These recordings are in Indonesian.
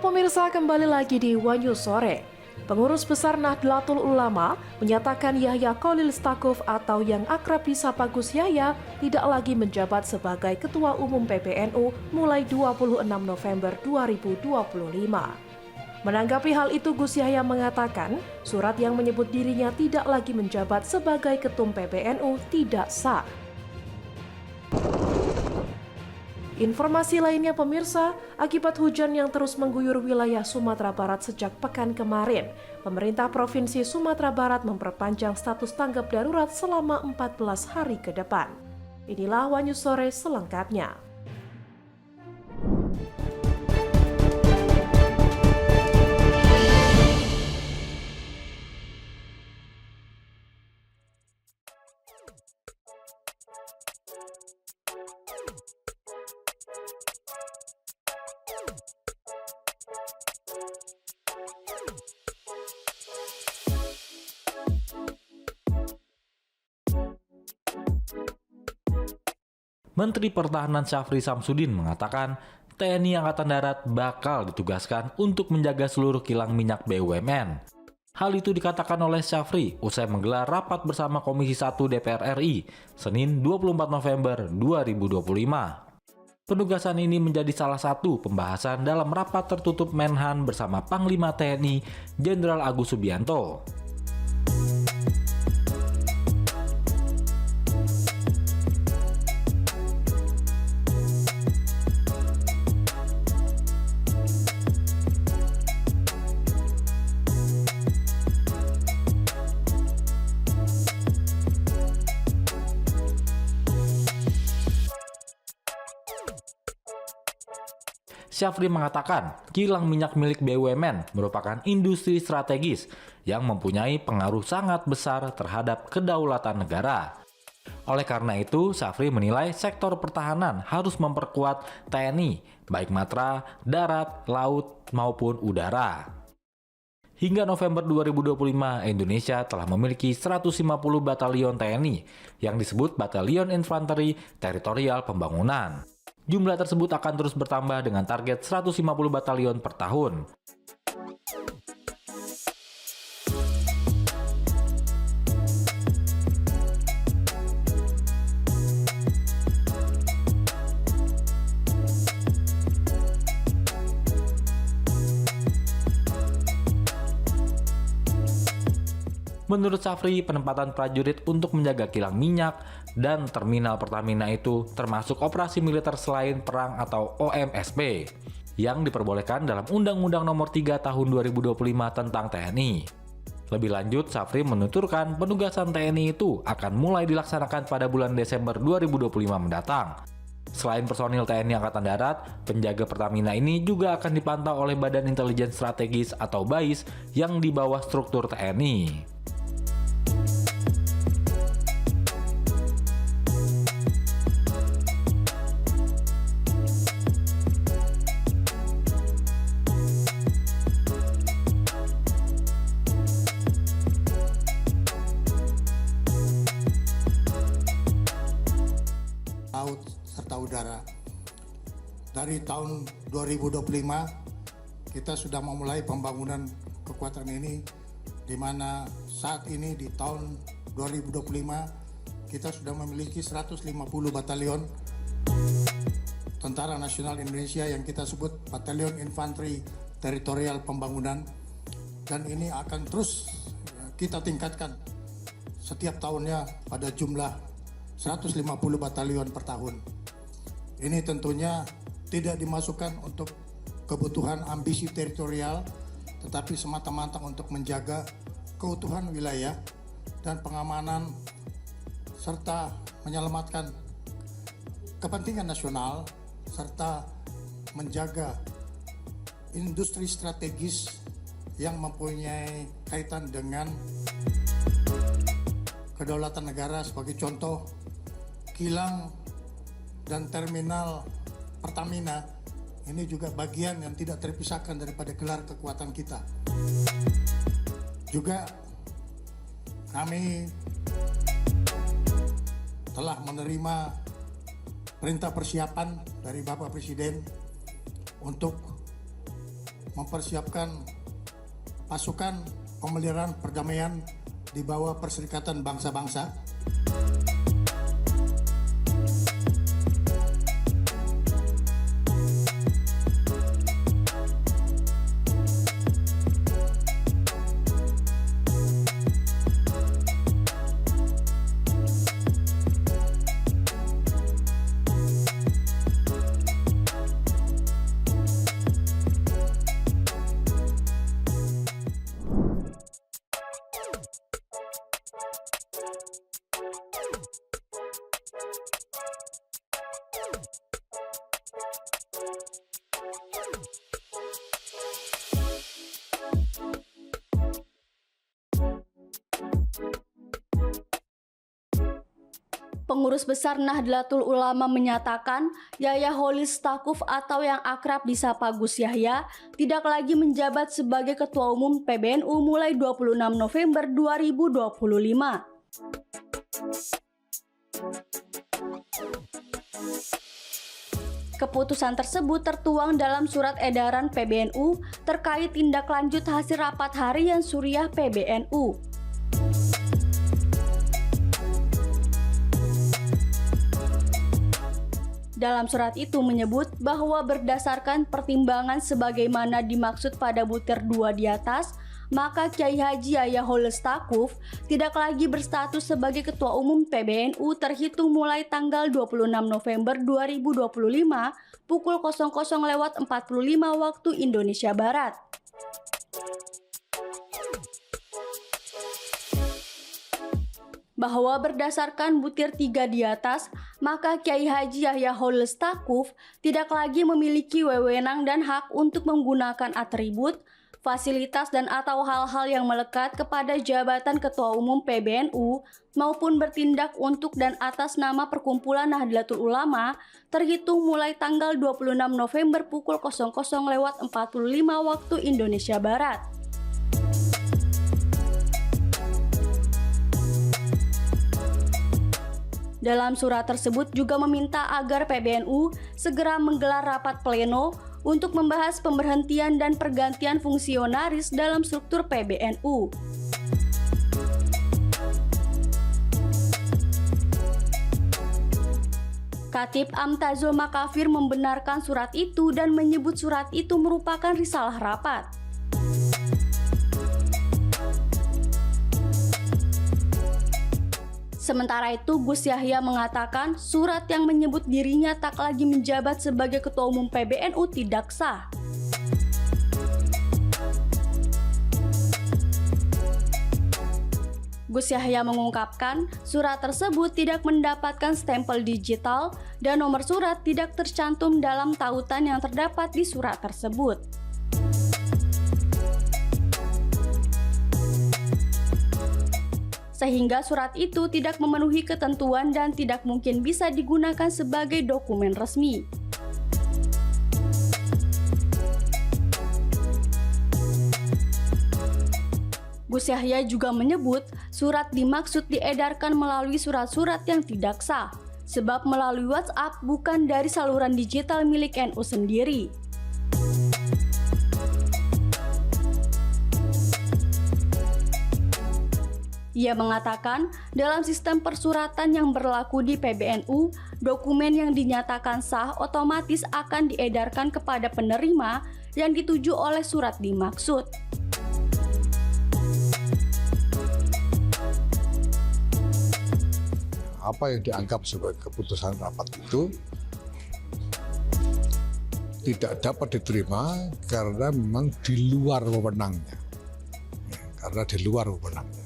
pemirsa, kembali lagi di One News Sore. Pengurus Besar Nahdlatul Ulama menyatakan Yahya Khalil Stakuf atau yang akrab disapa Gus Yahya tidak lagi menjabat sebagai Ketua Umum PBNU mulai 26 November 2025. Menanggapi hal itu, Gus Yahya mengatakan surat yang menyebut dirinya tidak lagi menjabat sebagai Ketum PBNU tidak sah. Informasi lainnya pemirsa, akibat hujan yang terus mengguyur wilayah Sumatera Barat sejak pekan kemarin, pemerintah Provinsi Sumatera Barat memperpanjang status tanggap darurat selama 14 hari ke depan. Inilah One News Sore selengkapnya. Menteri Pertahanan Syafri Samsudin mengatakan TNI Angkatan Darat bakal ditugaskan untuk menjaga seluruh kilang minyak BUMN. Hal itu dikatakan oleh Syafri usai menggelar rapat bersama Komisi 1 DPR RI Senin 24 November 2025. Penugasan ini menjadi salah satu pembahasan dalam rapat tertutup Menhan bersama Panglima TNI Jenderal Agus Subianto. Syafri mengatakan kilang minyak milik BUMN merupakan industri strategis yang mempunyai pengaruh sangat besar terhadap kedaulatan negara. Oleh karena itu, Syafri menilai sektor pertahanan harus memperkuat TNI, baik matra, darat, laut, maupun udara. Hingga November 2025, Indonesia telah memiliki 150 batalion TNI yang disebut Batalion Infanteri Teritorial Pembangunan. Jumlah tersebut akan terus bertambah dengan target 150 batalion per tahun. Menurut Syafri, penempatan prajurit untuk menjaga kilang minyak dan terminal Pertamina itu termasuk operasi militer selain perang atau OMSP yang diperbolehkan dalam Undang-Undang Nomor 3 Tahun 2025 tentang TNI. Lebih lanjut, Syafri menuturkan penugasan TNI itu akan mulai dilaksanakan pada bulan Desember 2025 mendatang. Selain personil TNI Angkatan Darat, penjaga Pertamina ini juga akan dipantau oleh Badan Intelijen Strategis atau BAIS yang di bawah struktur TNI. Laut serta udara. Dari tahun 2025 kita sudah memulai pembangunan kekuatan ini, di mana saat ini di tahun 2025 kita sudah memiliki 150 batalion Tentara Nasional Indonesia yang kita sebut Batalion Infanteri Teritorial Pembangunan, dan ini akan terus kita tingkatkan setiap tahunnya pada jumlah 150 batalion per tahun. Ini tentunya tidak dimasukkan untuk kebutuhan ambisi teritorial, tetapi semata-mata untuk menjaga keutuhan wilayah dan pengamanan serta menyelamatkan kepentingan nasional serta menjaga industri strategis yang mempunyai kaitan dengan kedaulatan negara. Sebagai contoh, kilang dan terminal Pertamina ini juga bagian yang tidak terpisahkan daripada gelar kekuatan kita. Juga kami telah menerima perintah persiapan dari Bapak Presiden untuk mempersiapkan pasukan pemeliharaan perdamaian di bawah Perserikatan Bangsa-Bangsa. Pengurus Besar Nahdlatul Ulama menyatakan Yahya Khalil Stakuf atau yang akrab disapa Gus Yahya tidak lagi menjabat sebagai Ketua Umum PBNU mulai 26 November 2025. Keputusan tersebut tertuang dalam surat edaran PBNU terkait tindak lanjut hasil rapat harian Suriah PBNU. Dalam surat itu menyebut bahwa berdasarkan pertimbangan sebagaimana dimaksud pada butir 2 di atas, maka Kiai Haji Yahya Khalil Stakuf tidak lagi berstatus sebagai Ketua Umum PBNU terhitung mulai tanggal 26 November 2025 pukul 00.45 waktu Indonesia Barat. Bahwa berdasarkan butir 3 di atas, maka Kiai Haji Yahya Khalil Stakuf tidak lagi memiliki wewenang dan hak untuk menggunakan atribut, fasilitas dan atau hal-hal yang melekat kepada jabatan Ketua Umum PBNU maupun bertindak untuk dan atas nama Perkumpulan Nahdlatul Ulama terhitung mulai tanggal 26 November pukul 00.45 waktu Indonesia Barat. Dalam surat tersebut juga meminta agar PBNU segera menggelar rapat pleno untuk membahas pemberhentian dan pergantian fungsionaris dalam struktur PBNU. Khatib Amtazul Makafir membenarkan surat itu dan menyebut surat itu merupakan risalah rapat. Sementara itu, Gus Yahya mengatakan surat yang menyebut dirinya tak lagi menjabat sebagai Ketua Umum PBNU tidak sah. Gus Yahya mengungkapkan surat tersebut tidak mendapatkan stempel digital dan nomor surat tidak tercantum dalam tautan yang terdapat di surat tersebut. Sehingga surat itu tidak memenuhi ketentuan dan tidak mungkin bisa digunakan sebagai dokumen resmi. Gus Yahya juga menyebut surat dimaksud diedarkan melalui surat-surat yang tidak sah, sebab melalui WhatsApp bukan dari saluran digital milik NU sendiri. Ia mengatakan, dalam sistem persuratan yang berlaku di PBNU, dokumen yang dinyatakan sah otomatis akan diedarkan kepada penerima yang dituju oleh surat dimaksud. Apa yang dianggap sebagai keputusan rapat itu tidak dapat diterima karena memang di luar wewenangnya. Karena di luar wewenangnya.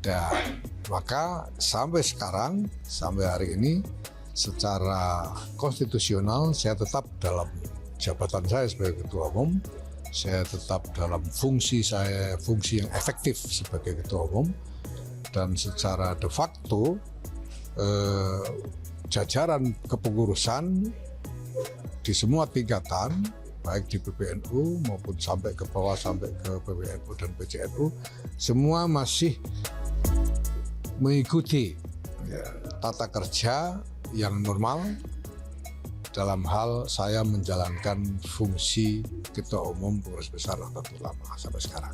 Dan maka sampai sekarang, sampai hari ini, secara konstitusional saya tetap dalam jabatan saya sebagai Ketua Umum, saya tetap dalam fungsi saya, fungsi yang efektif sebagai Ketua Umum, dan secara de facto jajaran kepengurusan di semua tingkatan, baik di PBNU maupun sampai ke bawah, sampai ke PBNU dan PCNU, semua masih mengikuti tata kerja yang normal dalam hal saya menjalankan fungsi Ketua Umum Pengurus Besar Nahdlatul Ulama sampai sekarang.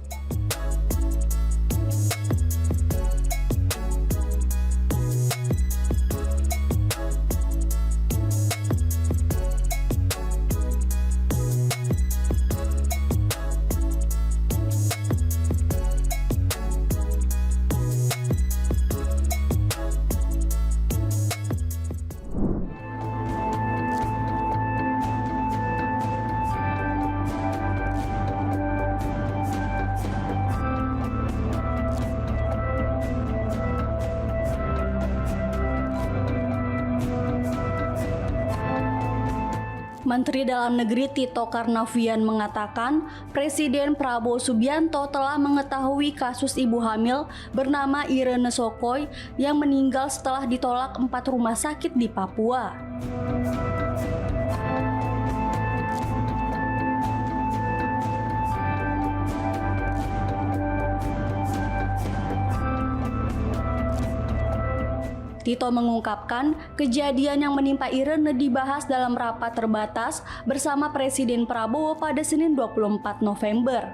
Menteri Dalam Negeri Tito Karnavian mengatakan Presiden Prabowo Subianto telah mengetahui kasus ibu hamil bernama Irene Sokoy yang meninggal setelah ditolak 4 rumah sakit di Papua. Tito mengungkapkan kejadian yang menimpa Irene dibahas dalam rapat terbatas bersama Presiden Prabowo pada Senin 24 November.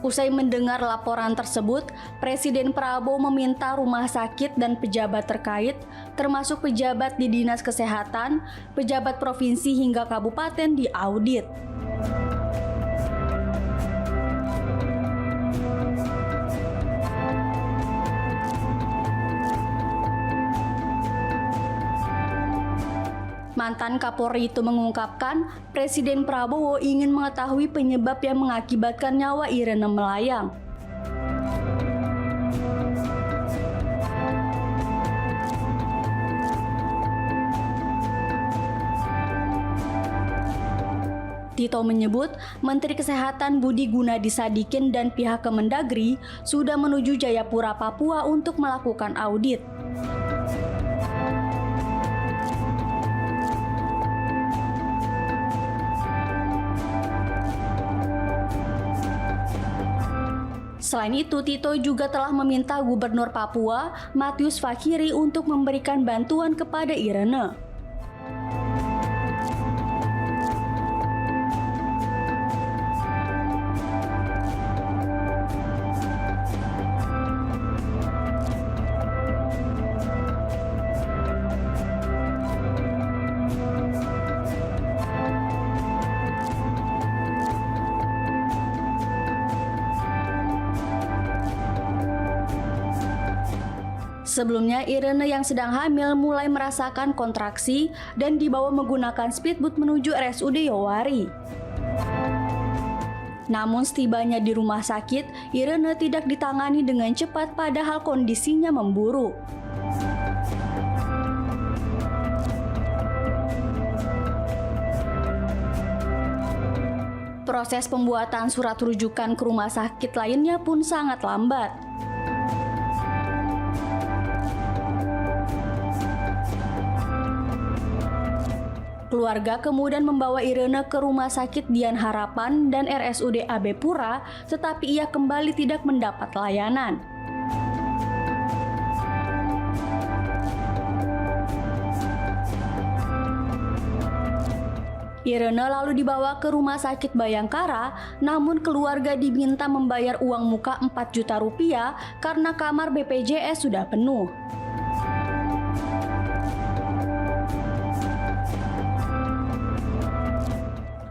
Usai mendengar laporan tersebut, Presiden Prabowo meminta rumah sakit dan pejabat terkait, termasuk pejabat di Dinas Kesehatan, pejabat provinsi hingga kabupaten diaudit. Mantan Kapolri itu mengungkapkan Presiden Prabowo ingin mengetahui penyebab yang mengakibatkan nyawa Irene melayang. Tito menyebut Menteri Kesehatan Budi Gunadi Sadikin dan pihak Kemendagri sudah menuju Jayapura, Papua untuk melakukan audit. Selain itu, Tito juga telah meminta Gubernur Papua, Matius Fakhiri, untuk memberikan bantuan kepada Irene. Sebelumnya, Irene yang sedang hamil mulai merasakan kontraksi dan dibawa menggunakan speedboat menuju RSUD Yowari. Namun setibanya di rumah sakit, Irene tidak ditangani dengan cepat padahal kondisinya memburuk. Proses pembuatan surat rujukan ke rumah sakit lainnya pun sangat lambat. Keluarga kemudian membawa Irene ke Rumah Sakit Dian Harapan dan RSUD AB Pura, tetapi ia kembali tidak mendapat layanan. Irene lalu dibawa ke Rumah Sakit Bayangkara, namun keluarga diminta membayar uang muka 4 juta rupiah karena kamar BPJS sudah penuh.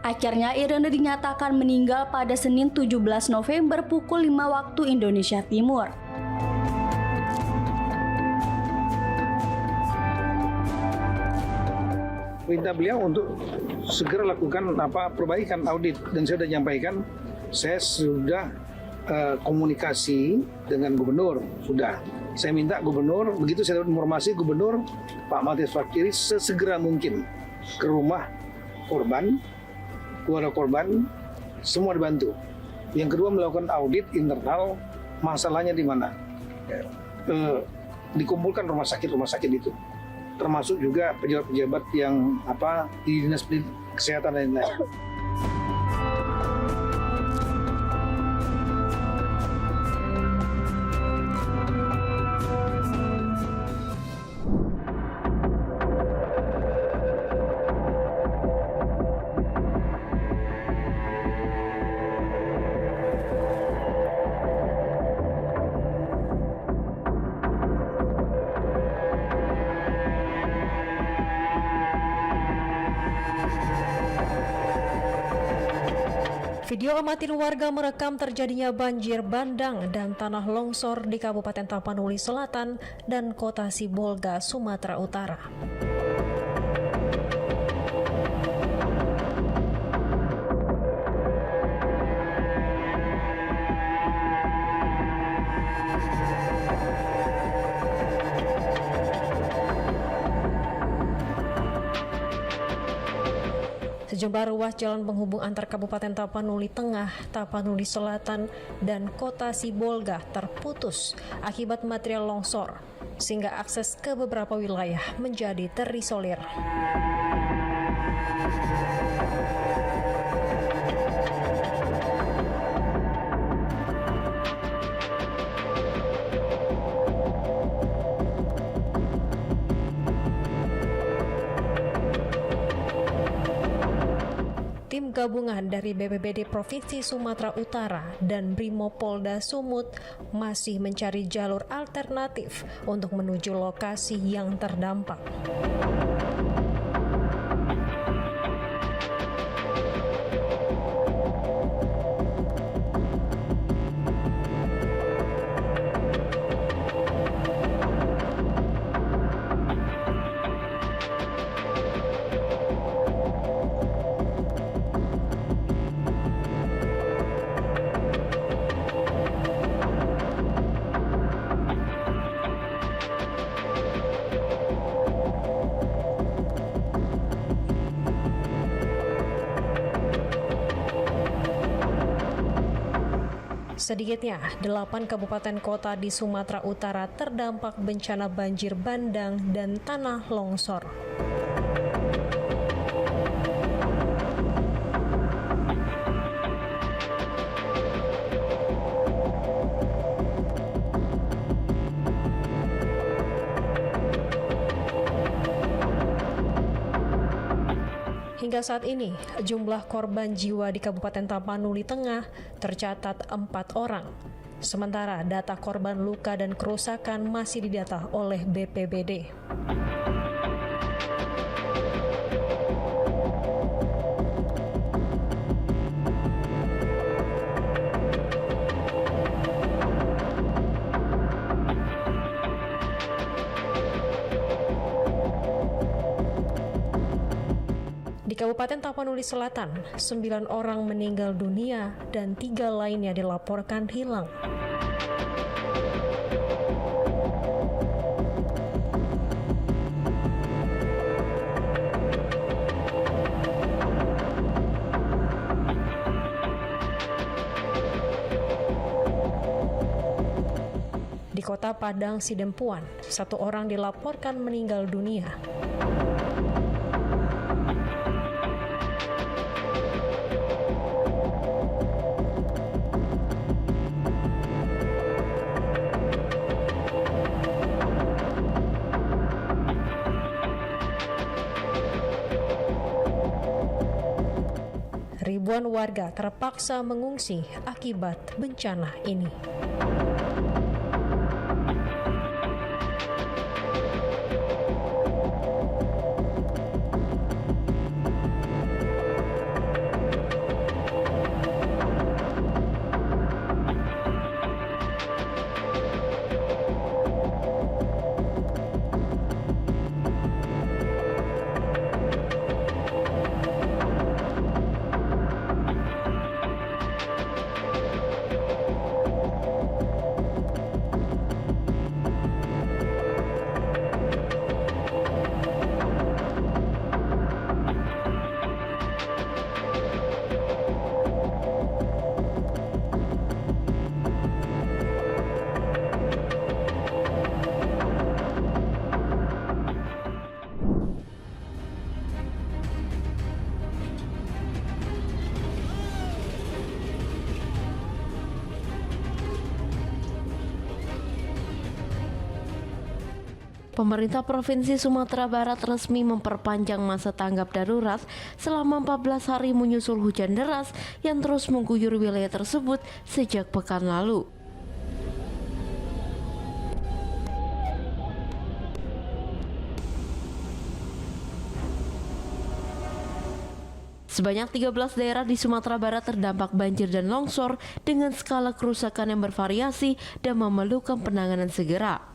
Akhirnya Irene dinyatakan meninggal pada Senin 17 November pukul 5 waktu Indonesia Timur. Perintah beliau untuk segera lakukan perbaikan audit, dan saya sudah nyampaikan, saya sudah komunikasi dengan gubernur, sudah. Saya minta gubernur, begitu saya dapat informasi gubernur, Pak Matius Fakhiri sesegera mungkin ke rumah korban, keluarga korban, semua dibantu. Yang kedua, melakukan audit internal, masalahnya di mana. Dikumpulkan rumah sakit itu, termasuk juga pejabat-pejabat yang di dinas kesehatan dan lain-lain. Video amatir warga merekam terjadinya banjir bandang dan tanah longsor di Kabupaten Tapanuli Selatan dan Kota Sibolga, Sumatera Utara. Sejumlah ruas jalan penghubung antar Kabupaten Tapanuli Tengah, Tapanuli Selatan, dan Kota Sibolga terputus akibat material longsor, sehingga akses ke beberapa wilayah menjadi terisolir. Tim gabungan dari BPBD Provinsi Sumatera Utara dan Brimopolda Sumut masih mencari jalur alternatif untuk menuju lokasi yang terdampak. Sedikitnya 8 kabupaten kota di Sumatera Utara terdampak bencana banjir bandang dan tanah longsor. Hingga saat ini, jumlah korban jiwa di Kabupaten Tapanuli Tengah tercatat 4 orang. Sementara data korban luka dan kerusakan masih didata oleh BPBD. Di Kabupaten Tapanuli Selatan, 9 orang meninggal dunia dan 3 lainnya dilaporkan hilang. Di Kota Padang Sidempuan, 1 orang dilaporkan meninggal dunia. Ribuan warga terpaksa mengungsi akibat bencana ini. Pemerintah Provinsi Sumatera Barat resmi memperpanjang masa tanggap darurat selama 14 hari menyusul hujan deras yang terus mengguyur wilayah tersebut sejak pekan lalu. Sebanyak 13 daerah di Sumatera Barat terdampak banjir dan longsor dengan skala kerusakan yang bervariasi dan memerlukan penanganan segera.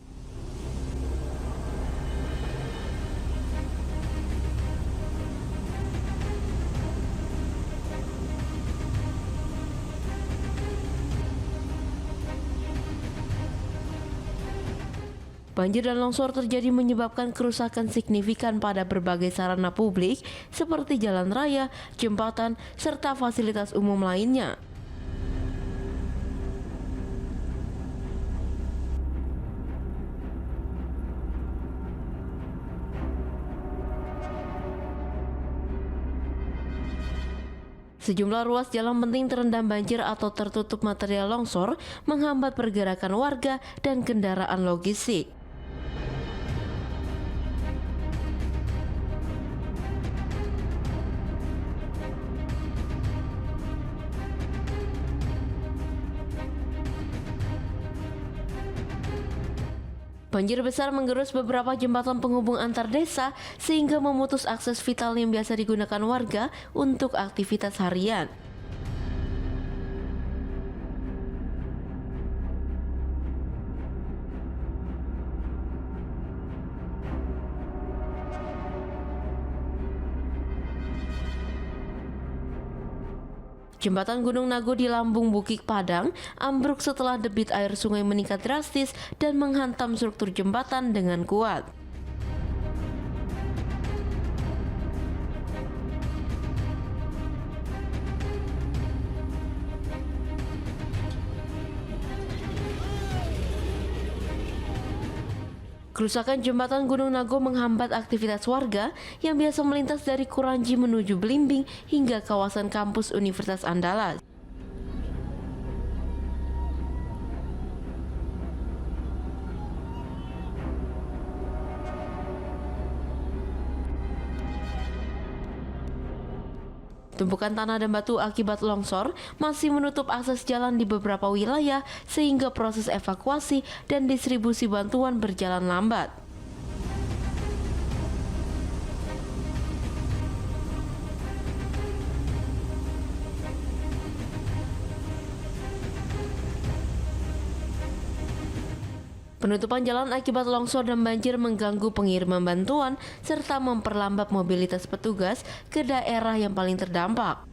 Banjir dan longsor terjadi menyebabkan kerusakan signifikan pada berbagai sarana publik seperti jalan raya, jembatan, serta fasilitas umum lainnya. Sejumlah ruas jalan penting terendam banjir atau tertutup material longsor, menghambat pergerakan warga dan kendaraan logistik. Banjir besar menggerus beberapa jembatan penghubung antar desa sehingga memutus akses vital yang biasa digunakan warga untuk aktivitas harian. Jembatan Gunung Nago di Lambung Bukit Padang ambruk setelah debit air sungai meningkat drastis dan menghantam struktur jembatan dengan kuat. Kerusakan jembatan Gunung Nago menghambat aktivitas warga yang biasa melintas dari Kuranji menuju Belimbing hingga kawasan kampus Universitas Andalas. Tumpukan tanah dan batu akibat longsor masih menutup akses jalan di beberapa wilayah sehingga proses evakuasi dan distribusi bantuan berjalan lambat. Penutupan jalan akibat longsor dan banjir mengganggu pengiriman bantuan serta memperlambat mobilitas petugas ke daerah yang paling terdampak.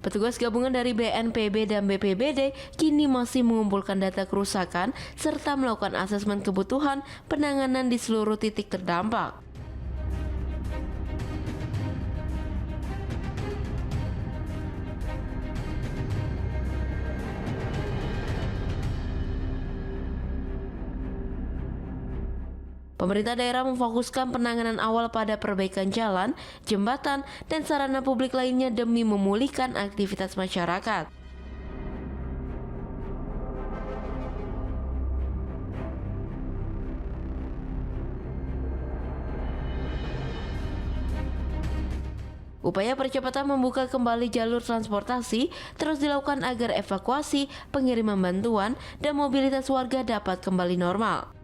Petugas gabungan dari BNPB dan BPBD kini masih mengumpulkan data kerusakan serta melakukan asesmen kebutuhan penanganan di seluruh titik terdampak. Pemerintah daerah memfokuskan penanganan awal pada perbaikan jalan, jembatan, dan sarana publik lainnya demi memulihkan aktivitas masyarakat. Upaya percepatan membuka kembali jalur transportasi terus dilakukan agar evakuasi, pengiriman bantuan, dan mobilitas warga dapat kembali normal.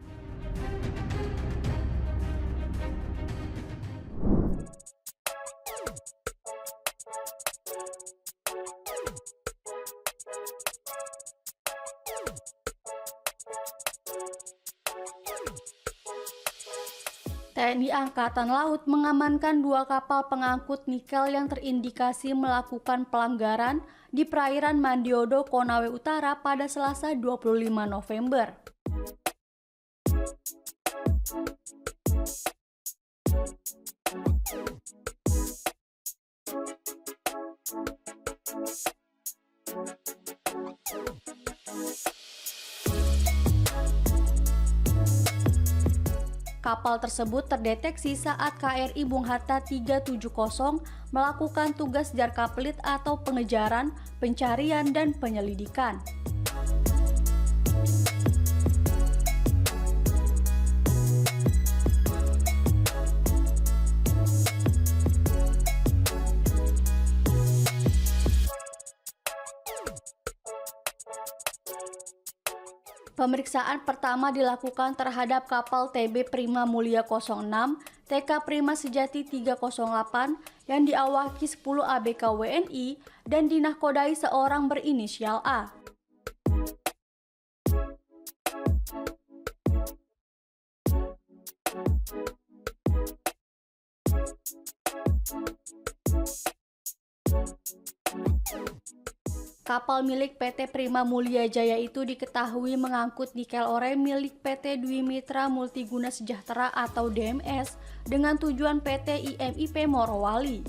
TNI Angkatan Laut mengamankan 2 kapal pengangkut nikel yang terindikasi melakukan pelanggaran di perairan Mandiodo, Konawe Utara pada Selasa 25 November. Kapal tersebut terdeteksi saat KRI Bung Hatta 370 melakukan tugas jarkapelit atau pengejaran, pencarian, dan penyelidikan. Pemeriksaan pertama dilakukan terhadap kapal TB Prima Mulia 06, TK Prima Sejati 308 yang diawaki 10 ABK WNI dan dinahkodai seorang berinisial A. Kapal milik PT Prima Mulia Jaya itu diketahui mengangkut nikel ore milik PT Dwi Mitra Multiguna Sejahtera atau DMS dengan tujuan PT IMIP Morowali.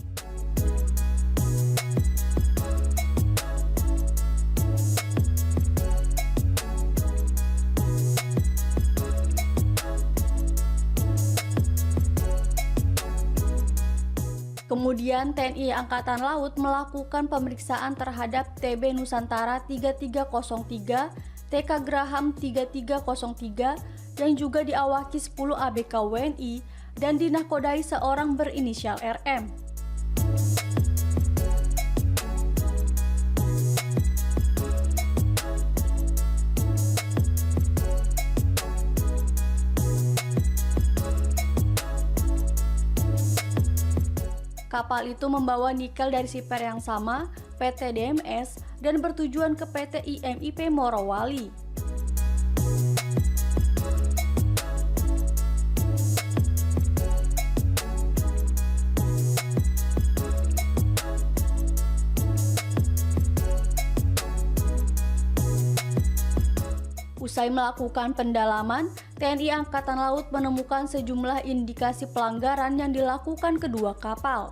Kemudian TNI Angkatan Laut melakukan pemeriksaan terhadap TB Nusantara 3303, TK Graham 3303 yang juga diawaki 10 ABK WNI dan dinahkodai seorang berinisial RM. Kapal itu membawa nikel dari shipper yang sama, PT DMS, dan bertujuan ke PT IMIP Morowali. Usai melakukan pendalaman, TNI Angkatan Laut menemukan sejumlah indikasi pelanggaran yang dilakukan kedua kapal.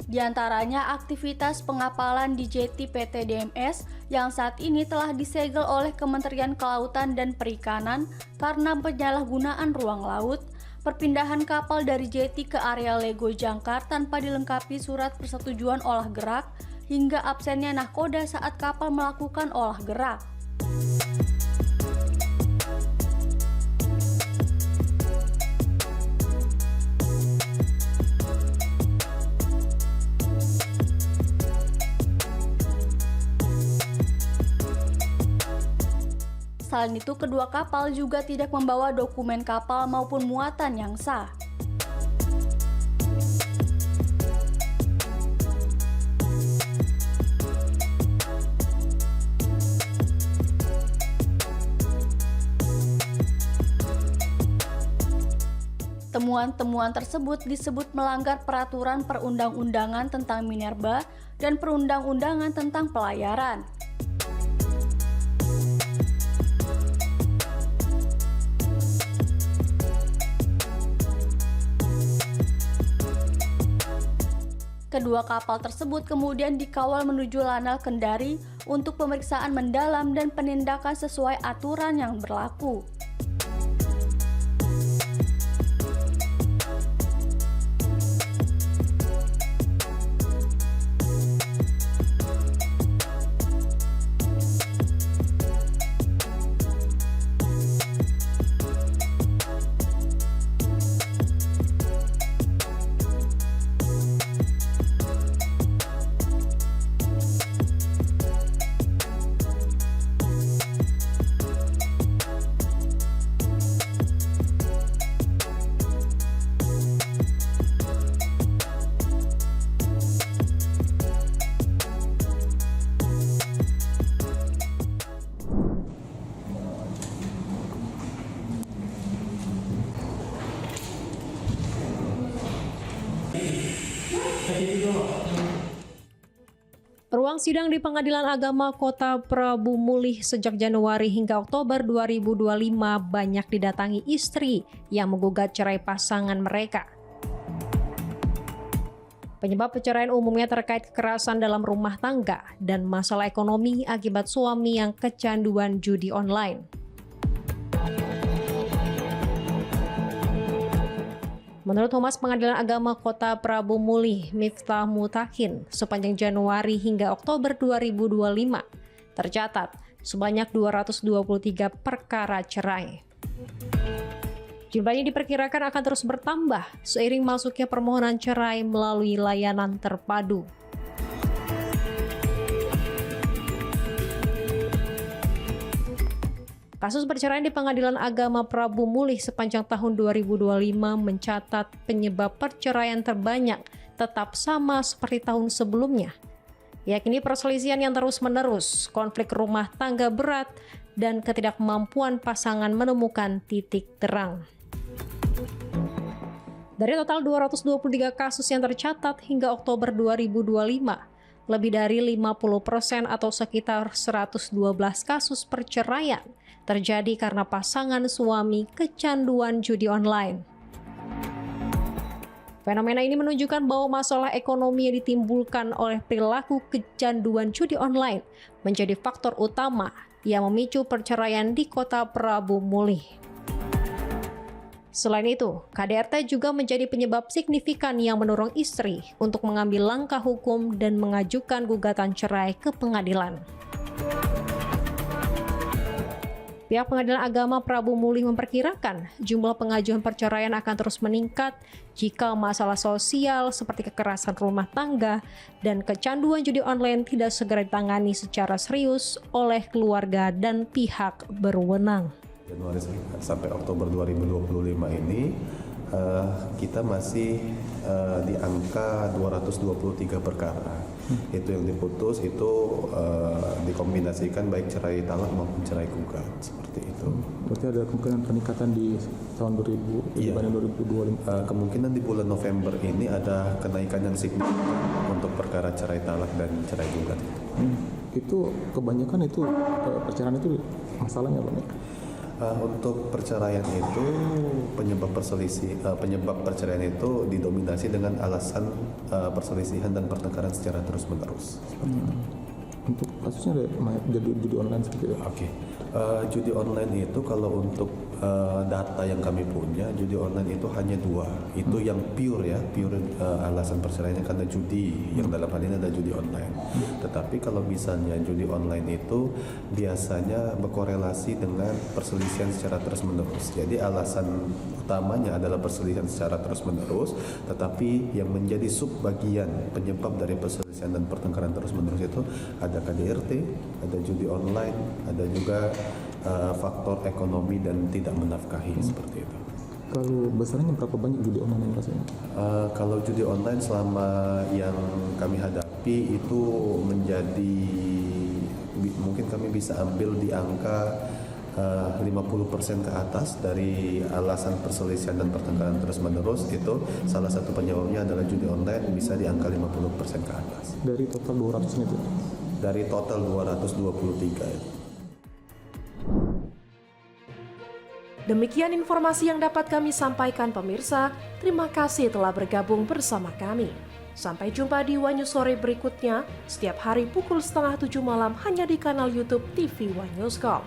Di antaranya aktivitas pengapalan di jeti PT DMS yang saat ini telah disegel oleh Kementerian Kelautan dan Perikanan karena penyalahgunaan ruang laut, perpindahan kapal dari jeti ke area Lego Jangkar tanpa dilengkapi surat persetujuan olah gerak, hingga absennya nahkoda saat kapal melakukan olah gerak. Selain itu, kedua kapal juga tidak membawa dokumen kapal maupun muatan yang sah. Temuan-temuan tersebut disebut melanggar peraturan perundang-undangan tentang minerba dan perundang-undangan tentang pelayaran. Kedua kapal tersebut kemudian dikawal menuju Lanal Kendari untuk pemeriksaan mendalam dan penindakan sesuai aturan yang berlaku. Ruang sidang di Pengadilan Agama Kota Prabu Mulih sejak Januari hingga Oktober 2025 banyak didatangi istri yang menggugat cerai pasangan mereka. Penyebab perceraian umumnya terkait kekerasan dalam rumah tangga dan masalah ekonomi akibat suami yang kecanduan judi online. Menurut Humas Pengadilan Agama Kota Prabu Mulih, Miftah Mutakin, sepanjang Januari hingga Oktober 2025, tercatat sebanyak 223 perkara cerai. Jumlahnya diperkirakan akan terus bertambah seiring masuknya permohonan cerai melalui layanan terpadu. Kasus perceraian di Pengadilan Agama Prabu Mulih sepanjang tahun 2025 mencatat penyebab perceraian terbanyak tetap sama seperti tahun sebelumnya, yakni perselisihan yang terus-menerus, konflik rumah tangga berat, dan ketidakmampuan pasangan menemukan titik terang. Dari total 223 kasus yang tercatat hingga Oktober 2025, lebih dari 50% atau sekitar 112 kasus perceraian terjadi karena pasangan suami kecanduan judi online. Fenomena ini menunjukkan bahwa masalah ekonomi yang ditimbulkan oleh perilaku kecanduan judi online menjadi faktor utama yang memicu perceraian di Kota Prabu Mulih. Selain itu, KDRT juga menjadi penyebab signifikan yang mendorong istri untuk mengambil langkah hukum dan mengajukan gugatan cerai ke pengadilan. Pihak Pengadilan Agama Prabu Mulih memperkirakan jumlah pengajuan perceraian akan terus meningkat jika masalah sosial seperti kekerasan rumah tangga dan kecanduan judi online tidak segera ditangani secara serius oleh keluarga dan pihak berwenang. Januari sampai Oktober 2025 ini kita masih di angka 223 perkara. Itu yang diputus itu dikombinasikan baik cerai talak maupun cerai gugat, seperti itu. Berarti ada kemungkinan peningkatan di tahun 2000 dibanding 2025? Kemungkinan di bulan November ini ada kenaikan yang signifikan untuk perkara cerai talak dan cerai gugat. Itu kebanyakan itu perceraian itu masalahnya apa nih? Untuk perceraian itu penyebab perceraian itu didominasi dengan alasan perselisihan dan pertengkaran secara terus-menerus. Untuk kasusnya ada judi online seperti itu. Oke. Judi online itu kalau untuk data yang kami punya, judi online itu hanya 2. Itu yang pure alasan perceraiannya karena judi, yang dalam hal ini ada judi online. Tetapi kalau misalnya judi online itu biasanya berkorelasi dengan perselisihan secara terus-menerus. Jadi alasan utamanya adalah perselisihan secara terus-menerus, tetapi yang menjadi subbagian penyebab dari perselisihan dan pertengkaran terus-menerus itu ada KDRT, ada judi online, ada juga faktor ekonomi dan tidak menafkahi seperti itu. Kalau besarnya berapa banyak judi online rasanya? Kalau judi online selama yang kami hadapi itu menjadi mungkin kami bisa ambil di angka 50% ke atas dari alasan perselisihan dan pertengkaran terus-menerus. Itu salah satu penyebabnya adalah judi online, bisa di angka 50% ke atas. Dari total 200 itu? Dari total 223 itu. Demikian informasi yang dapat kami sampaikan pemirsa. Terima kasih telah bergabung bersama kami. Sampai jumpa di One News Sore berikutnya, setiap hari pukul 6:30 malam hanya di kanal YouTube TV One News.com.